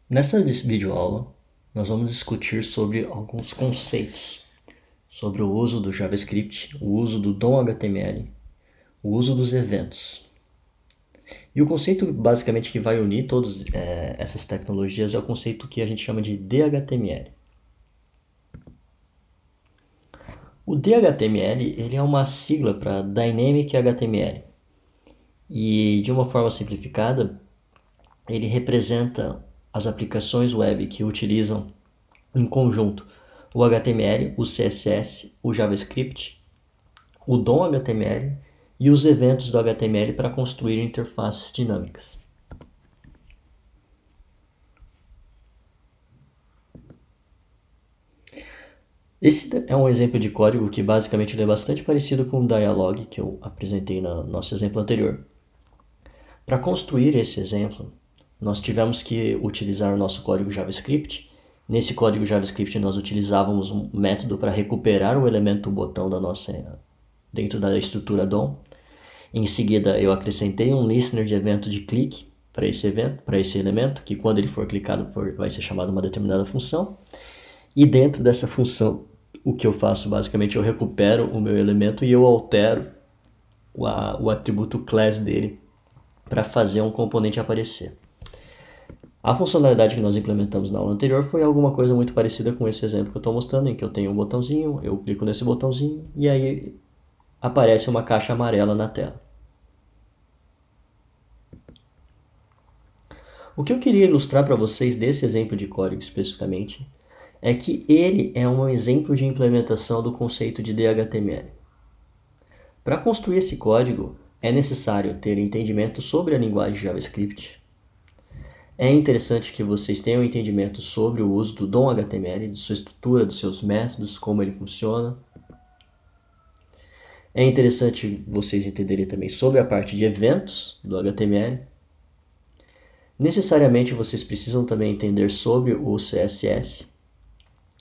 Nessa videoaula, nós vamos discutir sobre alguns conceitos, sobre o uso do JavaScript, o uso do DOM HTML, o uso dos eventos. E o conceito basicamente que vai unir todas essas tecnologias é o conceito que a gente chama de DHTML. O DHTML ele é uma sigla para Dynamic HTML e, de uma forma simplificada, ele representa as aplicações web que utilizam em conjunto o HTML, o CSS, o JavaScript, o DOM HTML e os eventos do HTML para construir interfaces dinâmicas. Esse é um exemplo de código que basicamente é bastante parecido com o Dialog que eu apresentei no nosso exemplo anterior. Para construir esse exemplo, nós tivemos que utilizar o nosso código JavaScript. Nesse código JavaScript nós utilizávamos um método para recuperar o elemento botão da nossa dentro da estrutura DOM. Em seguida eu acrescentei um listener de evento de clique para esse elemento, que quando ele for clicado vai ser chamado uma determinada função. E dentro dessa função, o que eu faço basicamente, eu recupero o meu elemento e eu altero o atributo class dele para fazer um componente aparecer. A funcionalidade que nós implementamos na aula anterior foi alguma coisa muito parecida com esse exemplo que eu estou mostrando, em que eu tenho um botãozinho, eu clico nesse botãozinho e aí aparece uma caixa amarela na tela. O que eu queria ilustrar para vocês desse exemplo de código especificamente é que ele é um exemplo de implementação do conceito de DHTML. Para construir esse código, é necessário ter entendimento sobre a linguagem JavaScript. É interessante que vocês tenham entendimento sobre o uso do DOM HTML, de sua estrutura, dos seus métodos, como ele funciona. É interessante vocês entenderem também sobre a parte de eventos do HTML. Necessariamente vocês precisam também entender sobre o CSS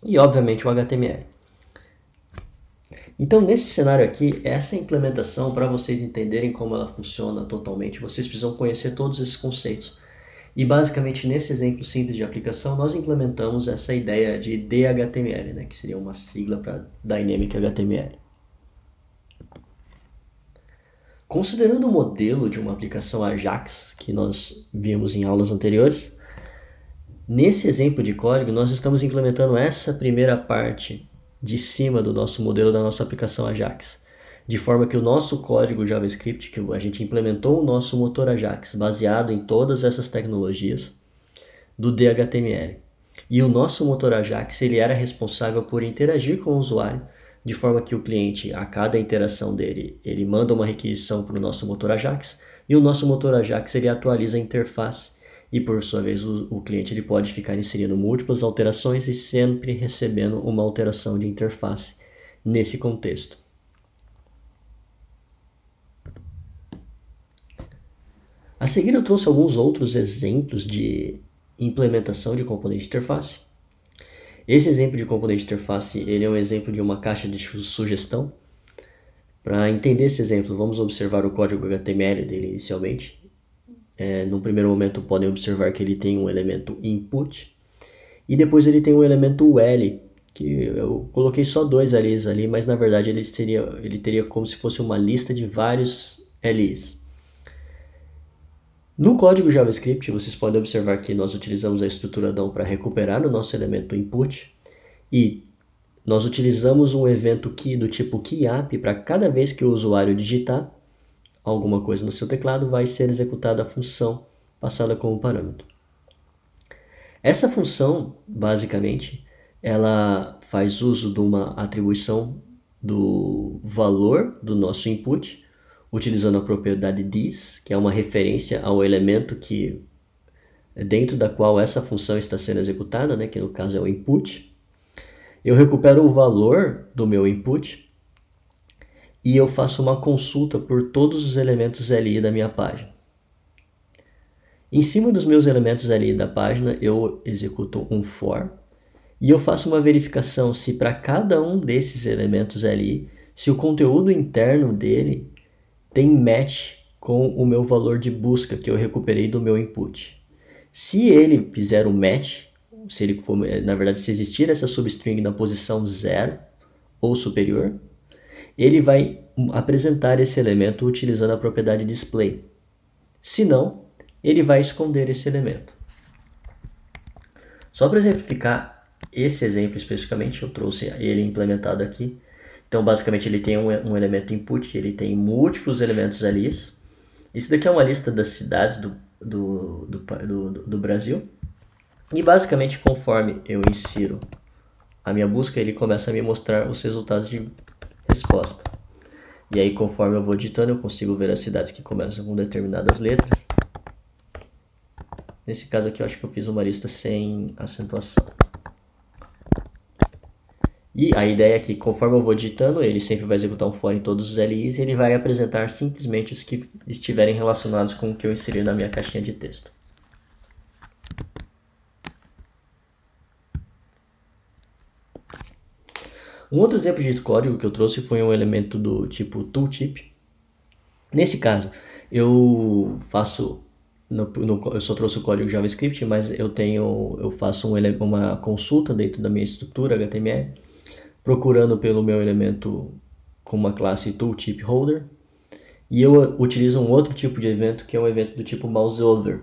e, obviamente, o HTML. Então, nesse cenário aqui, essa implementação, para vocês entenderem como ela funciona totalmente, vocês precisam conhecer todos esses conceitos. E, basicamente, nesse exemplo simples de aplicação, nós implementamos essa ideia de DHTML, né, que seria uma sigla para Dynamic HTML. Considerando o modelo de uma aplicação Ajax, que nós vimos em aulas anteriores, nesse exemplo de código, nós estamos implementando essa primeira parte de cima do nosso modelo da nossa aplicação Ajax, de forma que o nosso código JavaScript, que a gente implementou o nosso motor Ajax, baseado em todas essas tecnologias do DHTML. E o nosso motor Ajax ele era responsável por interagir com o usuário, de forma que o cliente, a cada interação dele, ele manda uma requisição para o nosso motor Ajax, e o nosso motor Ajax ele atualiza a interface, e por sua vez o cliente ele pode ficar inserindo múltiplas alterações e sempre recebendo uma alteração de interface nesse contexto. A seguir eu trouxe alguns outros exemplos de implementação de componente de interface. Esse exemplo de componente de interface ele é um exemplo de uma caixa de sugestão. Para entender esse exemplo, vamos observar o código HTML dele inicialmente. No primeiro momento podem observar que ele tem um elemento input e depois ele tem um elemento L, que eu coloquei só dois L's ali, mas na verdade ele teria como se fosse uma lista de vários L's. No código JavaScript, vocês podem observar que nós utilizamos a estrutura DOM para recuperar o nosso elemento input e nós utilizamos um evento key do tipo keyApp para cada vez que o usuário digitar alguma coisa no seu teclado, vai ser executada a função passada como parâmetro. Essa função, basicamente, ela faz uso de uma atribuição do valor do nosso input, utilizando a propriedade this, que é uma referência ao elemento que dentro da qual essa função está sendo executada, né, que no caso é o input. Eu recupero o valor do meu input e eu faço uma consulta por todos os elementos LI da minha página. Em cima dos meus elementos LI da página, eu executo um for e eu faço uma verificação se para cada um desses elementos LI, se o conteúdo interno dele tem match com o meu valor de busca que eu recuperei do meu input. Se ele fizer um match, se ele for, na verdade, se existir essa substring na posição 0 ou superior, ele vai apresentar esse elemento utilizando a propriedade display. Se não, ele vai esconder esse elemento. Só para exemplificar esse exemplo especificamente, eu trouxe ele implementado aqui. Então, basicamente, ele tem um elemento input, ele tem múltiplos elementos ali. Isso daqui é uma lista das cidades do Brasil. E, basicamente, conforme eu insiro a minha busca, ele começa a me mostrar os resultados de resposta. E aí, conforme eu vou digitando, eu consigo ver as cidades que começam com determinadas letras. Nesse caso aqui, eu acho que eu fiz uma lista sem acentuação. E a ideia é que, conforme eu vou digitando, ele sempre vai executar um for em todos os LIs e ele vai apresentar simplesmente os que estiverem relacionados com o que eu inseri na minha caixinha de texto. Um outro exemplo de código que eu trouxe foi um elemento do tipo tooltip. Nesse caso, eu faço... eu só trouxe o código JavaScript, mas eu faço uma consulta dentro da minha estrutura HTML, procurando pelo meu elemento com uma classe tooltip_holder, e eu utilizo um outro tipo de evento, que é um evento do tipo mouseover.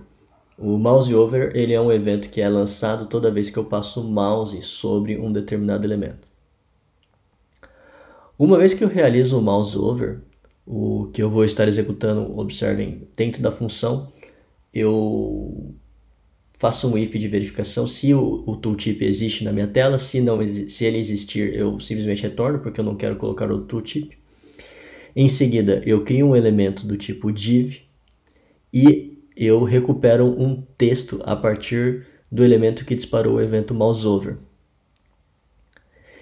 O mouseover, ele é um evento que é lançado toda vez que eu passo o mouse sobre um determinado elemento. Uma vez que eu realizo o mouseover, o que eu vou estar executando, observem, dentro da função, eu faço um if de verificação se o tooltip existe na minha tela. Se ele existir, eu simplesmente retorno, porque eu não quero colocar o tooltip. Em seguida, eu crio um elemento do tipo div e eu recupero um texto a partir do elemento que disparou o evento mouseover.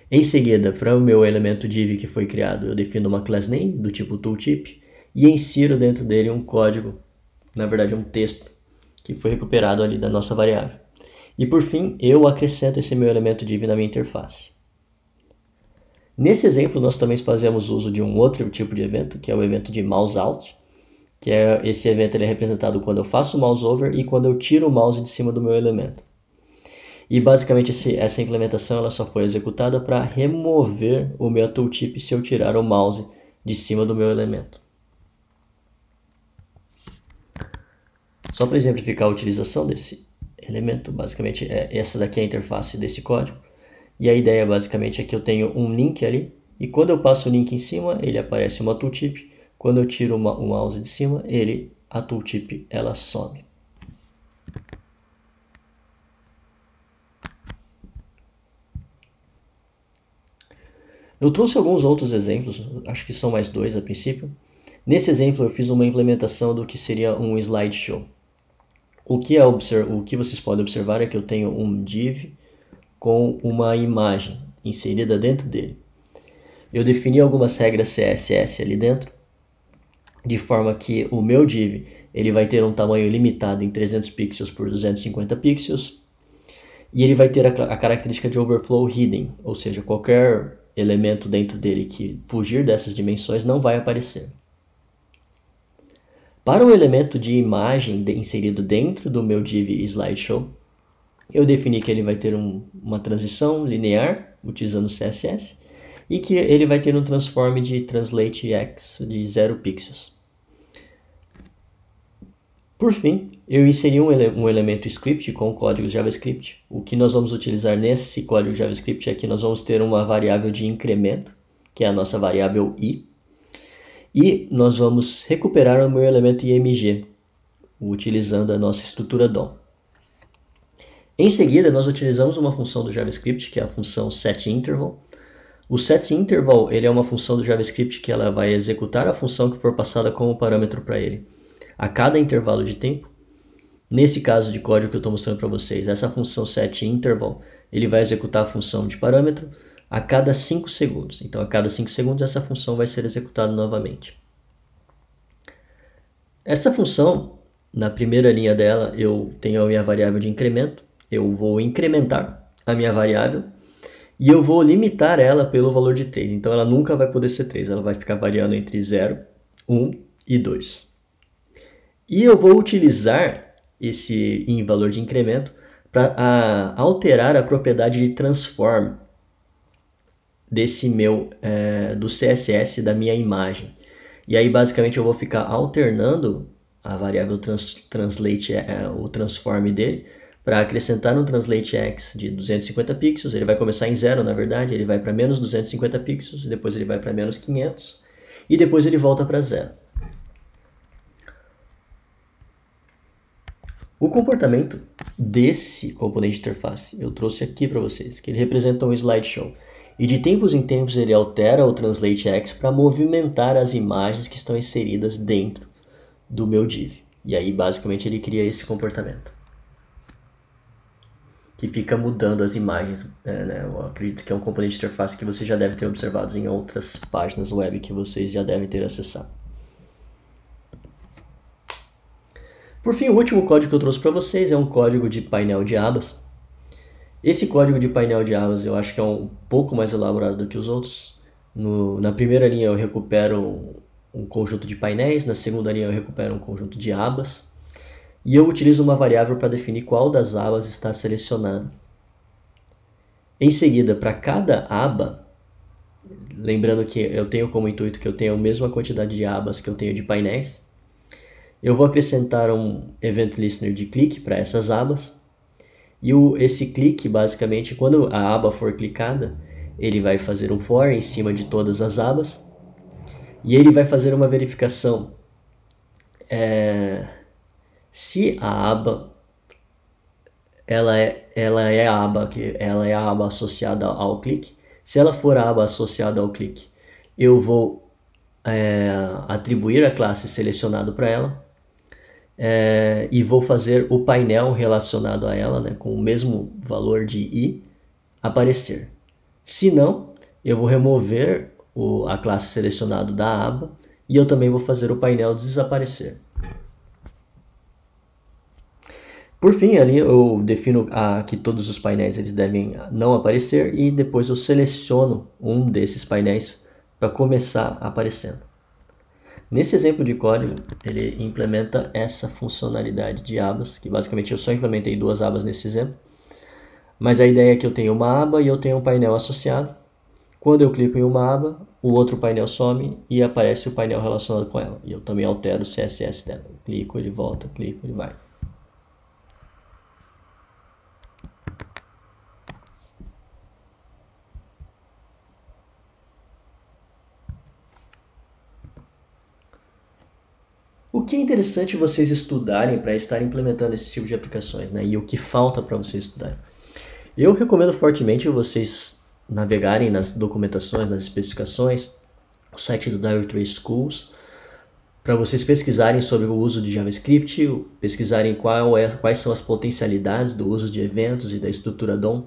Em seguida, para o meu elemento div que foi criado, eu defino uma class name do tipo tooltip e insiro dentro dele um código, na verdade um texto, que foi recuperado ali da nossa variável. E por fim, eu acrescento esse meu elemento div na minha interface. Nesse exemplo, nós também fazemos uso de um outro tipo de evento, que é o evento de mouseout, que é esse evento ele é representado quando eu faço o mouseover e quando eu tiro o mouse de cima do meu elemento. E basicamente essa implementação ela só foi executada para remover o meu tooltip se eu tirar o mouse de cima do meu elemento. Só para exemplificar a utilização desse elemento, basicamente essa daqui é a interface desse código. E a ideia basicamente é que eu tenho um link ali, e quando eu passo o link em cima, ele aparece uma tooltip. Quando eu tiro o mouse de cima, a tooltip ela some. Eu trouxe alguns outros exemplos, acho que são mais dois a princípio. Nesse exemplo eu fiz uma implementação do que seria um slideshow. O que vocês podem observar é que eu tenho um div com uma imagem inserida dentro dele. Eu defini algumas regras CSS ali dentro, de forma que o meu div ele vai ter um tamanho limitado em 300 pixels por 250 pixels, e ele vai ter a característica de overflow hidden, ou seja, qualquer elemento dentro dele que fugir dessas dimensões não vai aparecer. Para o elemento de imagem inserido dentro do meu div slideshow, eu defini que ele vai ter uma transição linear, utilizando CSS, e que ele vai ter um transform de translateX de 0 pixels. Por fim, eu inseri um elemento script com o código JavaScript. O que nós vamos utilizar nesse código JavaScript é que nós vamos ter uma variável de incremento, que é a nossa variável i, e nós vamos recuperar o meu elemento img, utilizando a nossa estrutura DOM. Em seguida, nós utilizamos uma função do JavaScript, que é a função setInterval. O setInterval ele é uma função do JavaScript que ela vai executar a função que for passada como parâmetro para ele a cada intervalo de tempo. Nesse caso de código que eu estou mostrando para vocês, essa função setInterval ele vai executar a função de parâmetro a cada 5 segundos. Então, a cada 5 segundos, essa função vai ser executada novamente. Essa função, na primeira linha dela, eu tenho a minha variável de incremento. Eu vou incrementar a minha variável e eu vou limitar ela pelo valor de 3. Então, ela nunca vai poder ser 3. Ela vai ficar variando entre 0, 1 e 2. E eu vou utilizar esse em valor de incremento para alterar a propriedade de transform desse do CSS da minha imagem. E aí basicamente eu vou ficar alternando a variável translate, o transform dele, para acrescentar um translate x de 250 pixels. Ele vai começar em 0, na verdade, ele vai para menos 250 pixels, depois ele vai para menos 500, e depois ele volta para 0. O comportamento desse componente de interface eu trouxe aqui para vocês, que ele representa um slideshow. E de tempos em tempos ele altera o translate x para movimentar as imagens que estão inseridas dentro do meu div. E aí basicamente ele cria esse comportamento, que fica mudando as imagens, né? Eu acredito que é um componente de interface que você já deve ter observado em outras páginas web que vocês já devem ter acessado. Por fim, o último código que eu trouxe para vocês é um código de painel de abas. Esse código de painel de abas eu acho que é um pouco mais elaborado do que os outros. Na primeira linha eu recupero um conjunto de painéis, na segunda linha eu recupero um conjunto de abas. E eu utilizo uma variável para definir qual das abas está selecionada. Em seguida, para cada aba, lembrando que eu tenho como intuito que eu tenho a mesma quantidade de abas que eu tenho de painéis, eu vou acrescentar um event listener de clique para essas abas. E esse clique, basicamente, quando a aba for clicada, ele vai fazer um for em cima de todas as abas. E ele vai fazer uma verificação se a aba ela é a aba associada ao clique. Se ela for a aba associada ao clique, eu vou atribuir a classe selecionado para ela. E vou fazer o painel relacionado a ela, né, com o mesmo valor de i, aparecer. Se não, eu vou remover a classe selecionado da aba e eu também vou fazer o painel desaparecer. Por fim, ali eu defino que todos os painéis eles devem não aparecer e depois eu seleciono um desses painéis para começar aparecendo. Nesse exemplo de código, ele implementa essa funcionalidade de abas, que basicamente eu só implementei 2 abas nesse exemplo. Mas a ideia é que eu tenho uma aba e eu tenho um painel associado. Quando eu clico em uma aba, o outro painel some e aparece o painel relacionado com ela. E eu também altero o CSS dela. Eu clico, ele volta, clico, ele vai. O que é interessante vocês estudarem para estar implementando esse tipo de aplicações, né? E o que falta para vocês estudarem. Eu recomendo fortemente vocês navegarem nas documentações, nas especificações, o site do Directory Schools, para vocês pesquisarem sobre o uso de JavaScript, pesquisarem quais são as potencialidades do uso de eventos e da estrutura DOM.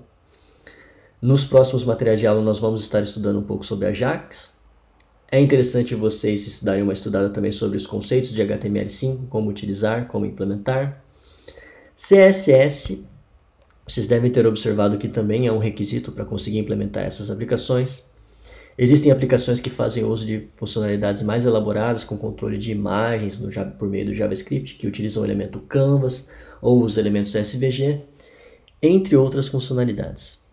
Nos próximos materiais de aula nós vamos estar estudando um pouco sobre Ajax. É interessante vocês darem uma estudada também sobre os conceitos de HTML5, como utilizar, como implementar. CSS, vocês devem ter observado que também é um requisito para conseguir implementar essas aplicações. Existem aplicações que fazem uso de funcionalidades mais elaboradas, com controle de imagens por meio do JavaScript, que utilizam o elemento Canvas ou os elementos SVG, entre outras funcionalidades.